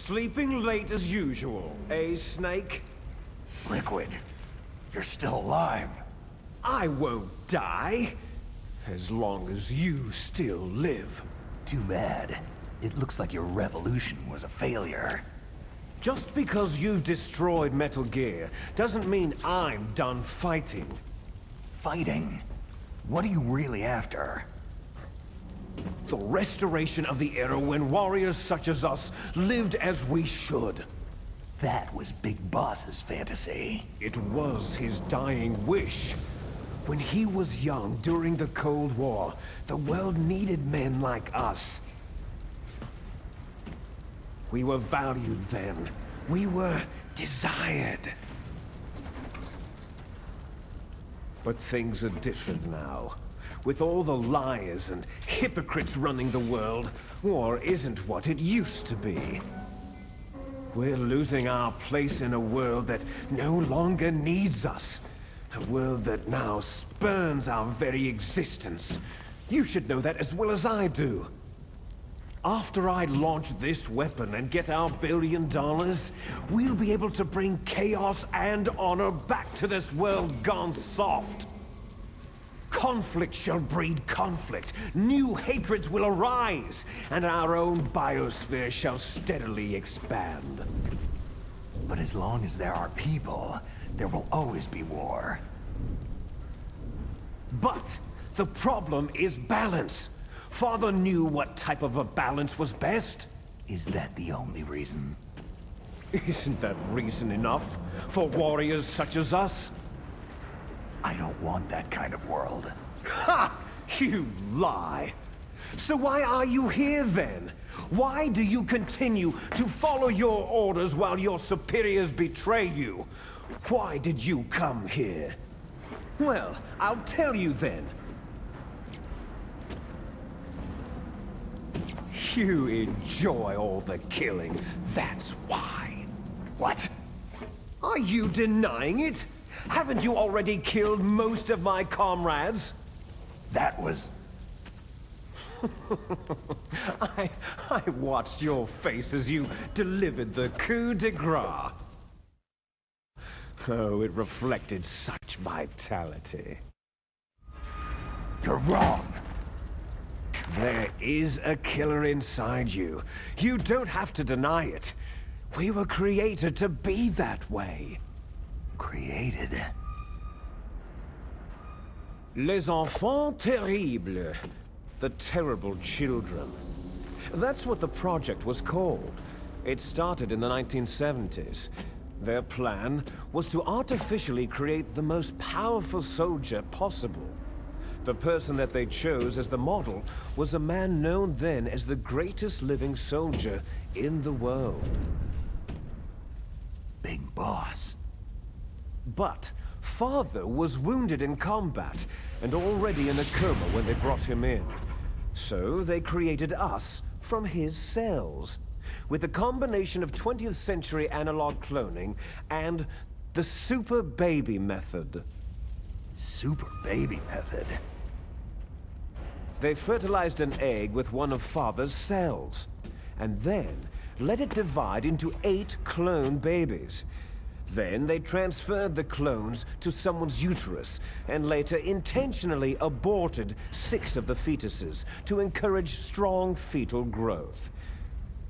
Sleeping late as usual, eh, Snake? Liquid, you're still alive. I won't die, as long as you still live. Too bad. It looks like your revolution was a failure. Just because you've destroyed Metal Gear doesn't mean I'm done fighting. Fighting? What are you really after? The restoration of the era when warriors such as us lived as we should. That was Big Boss's fantasy. It was his dying wish. When he was young during the Cold War, the world needed men like us. We were valued then. We were desired. But things are different now. With all the liars and hypocrites running the world, war isn't what it used to be. We're losing our place in a world that no longer needs us. A world that now spurns our very existence. You should know that as well as I do. After I launch this weapon and get our $1 billion, we'll be able to bring chaos and honor back to this world gone soft. Conflict shall breed conflict, new hatreds will arise, and our own biosphere shall steadily expand. But as long as there are people, there will always be war. But the problem is balance. Father knew what type of a balance was best. Is that the only reason? Isn't that reason enough for warriors such as us? I don't want that kind of world. Ha! You lie! So why are you here then? Why do you continue to follow your orders while your superiors betray you? Why did you come here? Well, I'll tell you then. You enjoy all the killing, that's why. What? Are you denying it? Haven't you already killed most of my comrades? That was... I watched your face as you delivered the coup de grace. Oh, it reflected such vitality. You're wrong. There is a killer inside you. You don't have to deny it. We were created to be that way. Created? Les enfants terribles. The terrible children. That's what the project was called. It started in the 1970s. Their plan was to artificially create the most powerful soldier possible. The person that they chose as the model was a man known then as the greatest living soldier in the world. Big Boss. But Father was wounded in combat and already in a coma when they brought him in. So they created us from his cells, with a combination of 20th century analog cloning and the Super Baby method. Super Baby method? They fertilized an egg with one of Father's cells, and then let it divide into 8 clone babies. Then they transferred the clones to someone's uterus, and later intentionally aborted 6 of the fetuses to encourage strong fetal growth.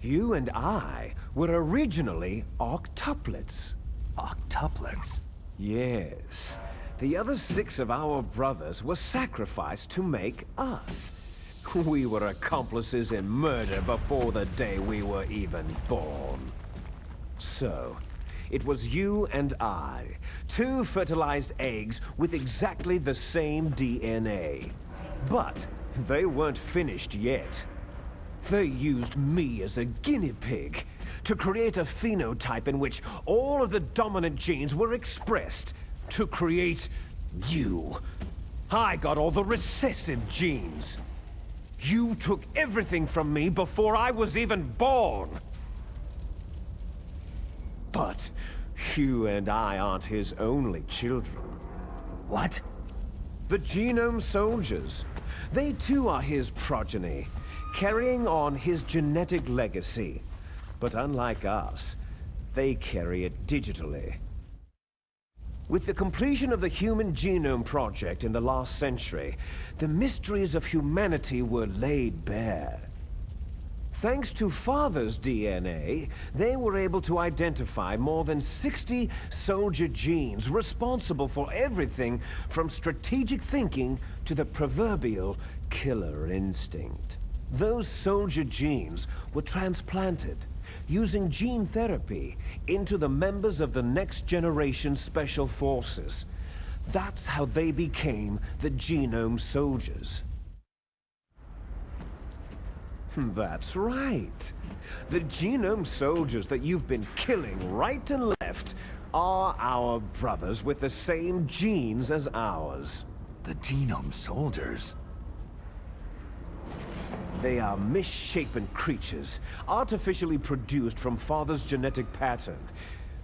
You and I were originally octuplets. Octuplets? Yes. The other 6 of our brothers were sacrificed to make us. We were accomplices in murder before the day we were even born. So, it was you and I, 2 fertilized eggs with exactly the same DNA. But they weren't finished yet. They used me as a guinea pig to create a phenotype in which all of the dominant genes were expressed to create you. I got all the recessive genes. You took everything from me before I was even born. But you and I aren't his only children. What? The Genome Soldiers. They too are his progeny, carrying on his genetic legacy. But unlike us, they carry it digitally. With the completion of the Human Genome Project in the last century, the mysteries of humanity were laid bare. Thanks to Father's DNA, they were able to identify more than 60 soldier genes responsible for everything from strategic thinking to the proverbial killer instinct. Those soldier genes were transplanted using gene therapy into the members of the next generation special forces. That's how they became the Genome Soldiers. That's right. The Genome Soldiers that you've been killing right and left are our brothers with the same genes as ours. The Genome Soldiers? They are misshapen creatures, artificially produced from Father's genetic pattern.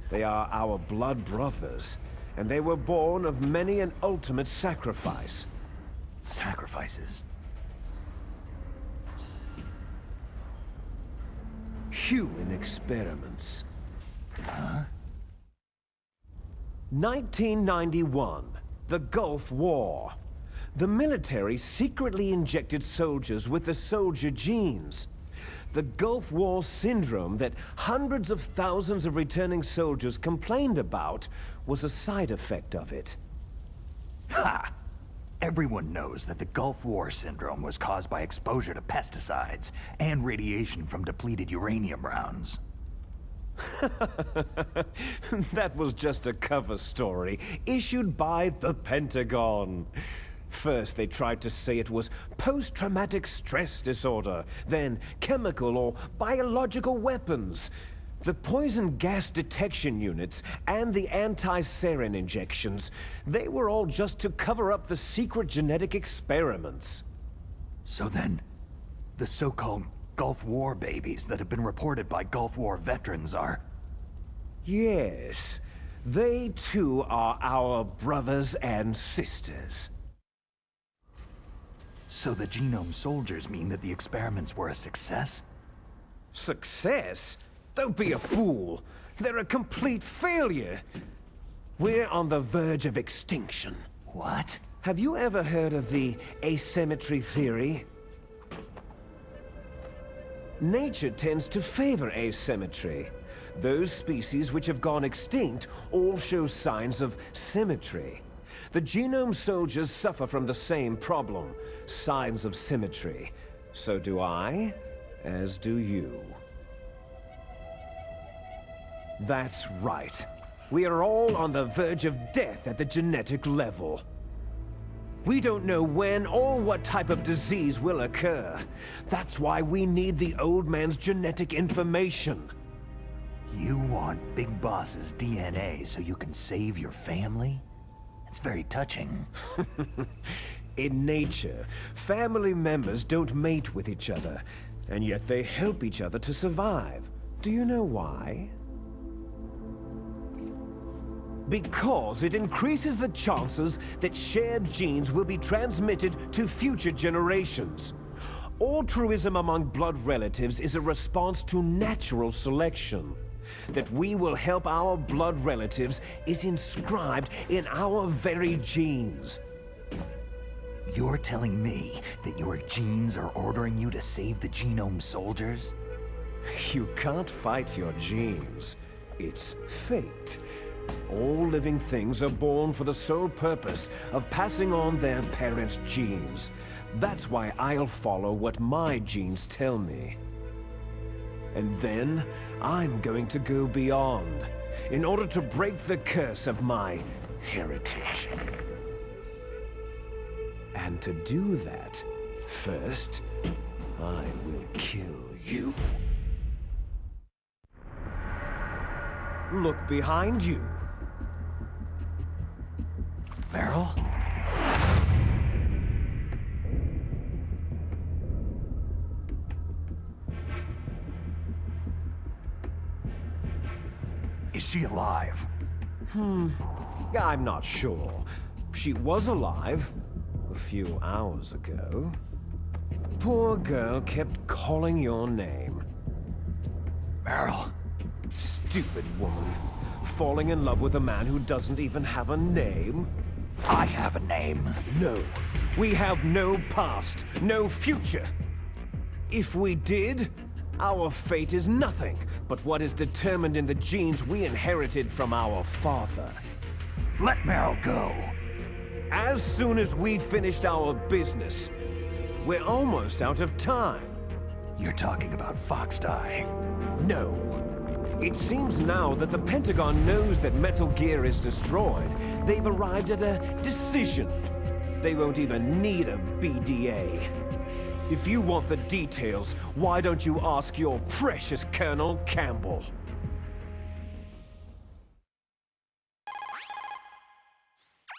They are our blood brothers, and they were born of many an ultimate sacrifice. Sacrifices? Human experiments. Huh? 1991, the Gulf War. The military secretly injected soldiers with the soldier genes. The Gulf War syndrome that hundreds of thousands of returning soldiers complained about was a side effect of it. Ha! Everyone knows that the Gulf War syndrome was caused by exposure to pesticides and radiation from depleted uranium rounds. That was just a cover story issued by the Pentagon. First, they tried to say it was post-traumatic stress disorder, then chemical or biological weapons. The poison gas detection units and the anti-sarin injections, they were all just to cover up the secret genetic experiments. So then, the so-called Gulf War babies that have been reported by Gulf War veterans are... Yes, they too are our brothers and sisters. So the Genome Soldiers mean that the experiments were a success? Success? Don't be a fool. They're a complete failure. We're on the verge of extinction. What? Have you ever heard of the asymmetry theory? Nature tends to favor asymmetry. Those species which have gone extinct all show signs of symmetry. The Genome Soldiers suffer from the same problem, signs of symmetry. So do I, as do you. That's right. We are all on the verge of death at the genetic level. We don't know when or what type of disease will occur. That's why we need the old man's genetic information. You want Big Boss's DNA so you can save your family? It's very touching. In nature, family members don't mate with each other, and yet they help each other to survive. Do you know why? Because it increases the chances that shared genes will be transmitted to future generations. Altruism among blood relatives is a response to natural selection. That we will help our blood relatives is inscribed in our very genes. You're telling me that your genes are ordering you to save the Genome Soldiers? You can't fight your genes. It's fate. All living things are born for the sole purpose of passing on their parents' genes. That's why I'll follow what my genes tell me. And then, I'm going to go beyond, in order to break the curse of my heritage. And to do that, first, I will kill you. Look behind you. Meryl? Is she alive? I'm not sure. She was alive a few hours ago. Poor girl kept calling your name. Meryl. Stupid woman. Falling in love with a man who doesn't even have a name? I have a name. No. We have no past, no future. If we did, our fate is nothing but what is determined in the genes we inherited from our father. Let Meryl go. As soon as we finished our business, we're almost out of time. You're talking about Fox Die. No. It seems now that the Pentagon knows that Metal Gear is destroyed. They've arrived at a decision. They won't even need a BDA. If you want the details, why don't you ask your precious Colonel Campbell?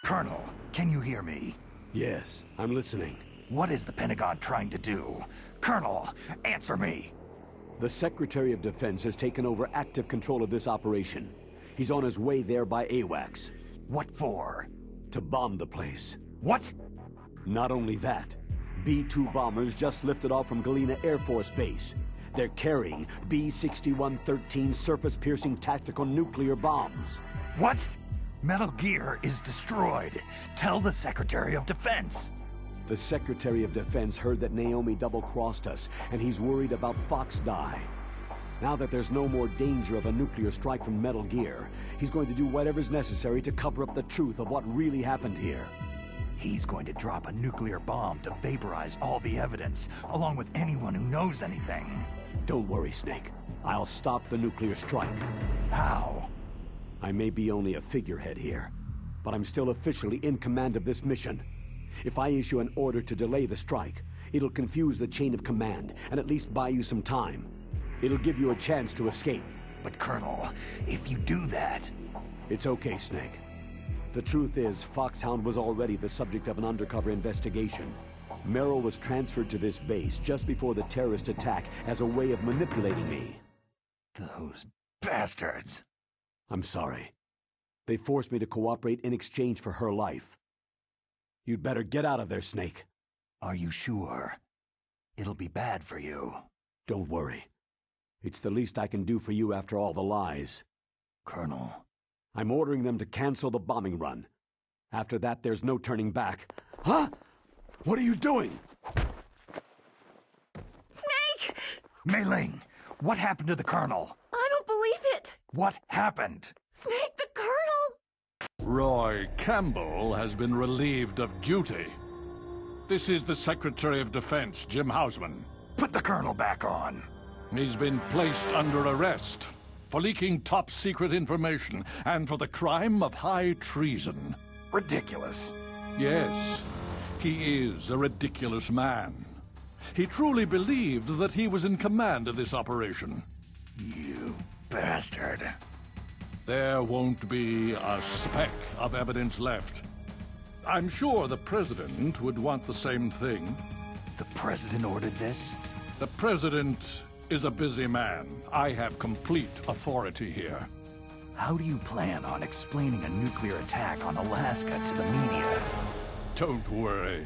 Colonel, can you hear me? Yes, I'm listening. What is the Pentagon trying to do? Colonel, answer me! The Secretary of Defense has taken over active control of this operation. He's on his way there by AWACS. What for? To bomb the place. What? Not only that, B-2 bombers just lifted off from Galena Air Force Base. They're carrying B-6113 surface-piercing tactical nuclear bombs. What? Metal Gear is destroyed. Tell the Secretary of Defense. The Secretary of Defense heard that Naomi double-crossed us, and he's worried about Fox Die. Now that there's no more danger of a nuclear strike from Metal Gear, he's going to do whatever's necessary to cover up the truth of what really happened here. He's going to drop a nuclear bomb to vaporize all the evidence, along with anyone who knows anything. Don't worry, Snake. I'll stop the nuclear strike. How? I may be only a figurehead here, but I'm still officially in command of this mission. If I issue an order to delay the strike, it'll confuse the chain of command and at least buy you some time. It'll give you a chance to escape. But Colonel, if you do that... It's okay, Snake. The truth is, Foxhound was already the subject of an undercover investigation. Merrill was transferred to this base just before the terrorist attack as a way of manipulating me. Those bastards. I'm sorry. They forced me to cooperate in exchange for her life. You'd better get out of there, Snake. Are you sure? It'll be bad for you. Don't worry. It's the least I can do for you after all the lies. Colonel. I'm ordering them to cancel the bombing run. After that, there's no turning back. Huh? What are you doing? Snake! Mei Ling, what happened to the Colonel? I don't believe it! What happened? Snake, the Colonel! Roy Campbell has been relieved of duty. This is the Secretary of Defense, Jim Hausman. Put the Colonel back on. He's been placed under arrest for leaking top-secret information and for the crime of high treason. Ridiculous. Yes, he is a ridiculous man. He truly believed that he was in command of this operation. You bastard. There won't be a speck of evidence left. I'm sure the President would want the same thing. The President ordered this? The President is a busy man. I have complete authority here. How do you plan on explaining a nuclear attack on Alaska to the media? Don't worry.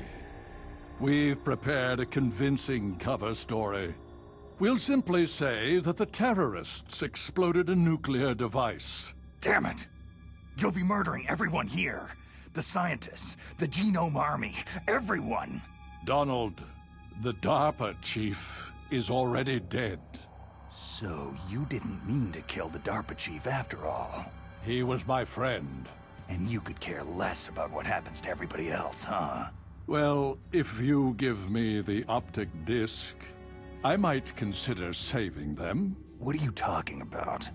We've prepared a convincing cover story. We'll simply say that the terrorists exploded a nuclear device. Damn it! You'll be murdering everyone here. The scientists, the Genome Army, everyone! Donald, the DARPA-Chief is already dead. So you didn't mean to kill the DARPA-Chief after all. He was my friend. And you could care less about what happens to everybody else, huh? Well, if you give me the optic disc, I might consider saving them. What are you talking about?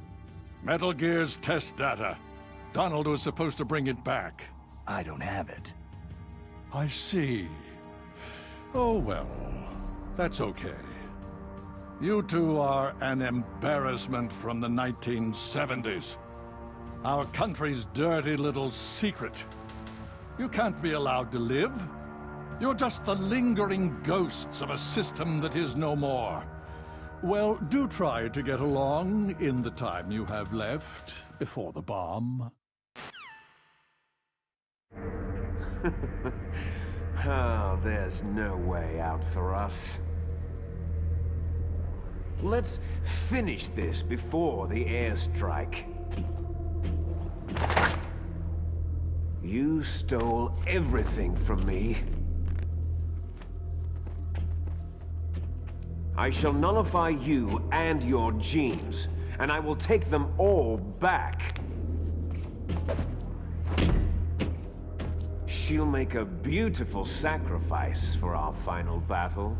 Metal Gear's test data. Donald was supposed to bring it back. I don't have it. I see. Oh well, that's okay. You two are an embarrassment from the 1970s. Our country's dirty little secret. You can't be allowed to live. You're just the lingering ghosts of a system that is no more. Well, do try to get along in the time you have left before the bomb. Oh, there's no way out for us. Let's finish this before the airstrike. You stole everything from me. I shall nullify you and your genes, and I will take them all back. She'll make a beautiful sacrifice for our final battle.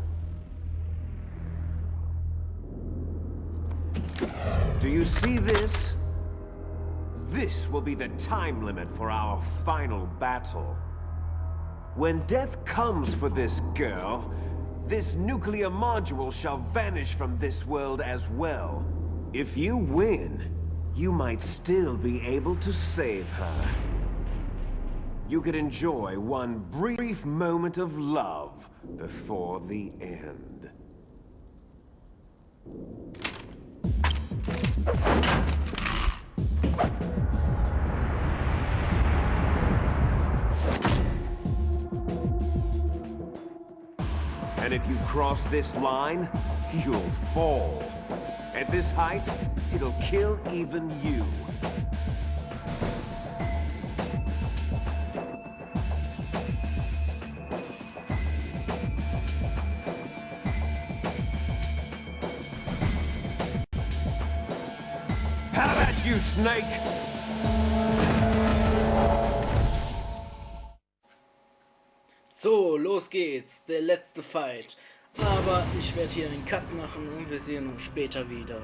Do you see this? This will be the time limit for our final battle. When death comes for this girl, this nuclear module shall vanish from this world as well. If you win, you might still be able to save her. You could enjoy one brief moment of love before the end. And if you cross this line, you'll fall. At this height, it'll kill even you. How about you, Snake? So, los geht's, der letzte Fight. Aber ich werde hier einen Cut machen und wir sehen uns später wieder.